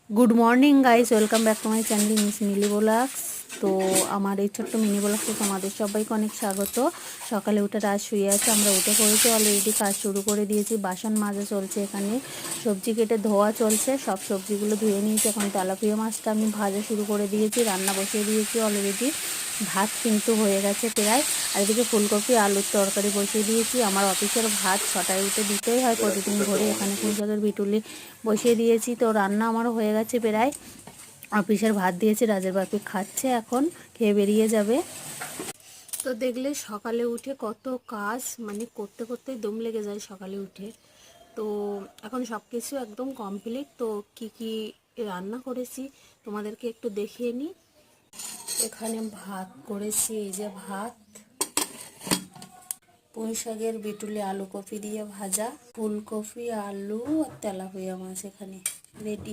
Good morning guys, welcome back to my channel miss Mili blogs. তো আমার এই ছোট্ট মিনি ব্লগসে তোমাদের সবাইকে অনেক স্বাগত। সকালে উঠে রাত শুয়ে আছে, আমরা উঠে পড়েছি, অলরেডি কাজ শুরু করে দিয়েছি। বাসন মাজা চলছে, এখানে সবজি কেটে ধোয়া চলছে, সব সবজিগুলো ধুয়ে নিয়েছি। এখন তেলাপিয়া মাছটা আমি ভাজা শুরু করে দিয়েছি, রান্না বসিয়ে দিয়েছি অলরেডি। ভাত কিন্তু হয়ে গেছে প্রায়। আর এদিকে ফুলকপি আলুর তরকারি বসিয়ে দিয়েছি। আমার অফিসের ভাত 6টায় উঠে দিতেই হয় প্রতিদিন ভোরে। এখানে পুঁইশাকের বিটুলি বসিয়ে দিয়েছি, তো রান্না আমারও হয়ে গেছে প্রায়। অফিসের ভাত দিয়েছি, রাজের বাপি খাচ্ছে, এখন খেয়ে বেরিয়ে যাবে। তো দেখলে সকালে উঠে কত কাজ, মানে করতে করতে দম লেগে যায় সকালে উঠে। তো এখন সব কিছু একদম কমপ্লিট। তো কি কি রান্না করেছি তোমাদেরকে একটু দেখিয়ে নিই। এখানে ভাত করেছি, এই যে ভাত, পুঁইশাকের বিটুলি আলু কপি দিয়ে ভাজা, ফুলকপি আলু আর তেলাপিয়া মাছ এখানে রেডি।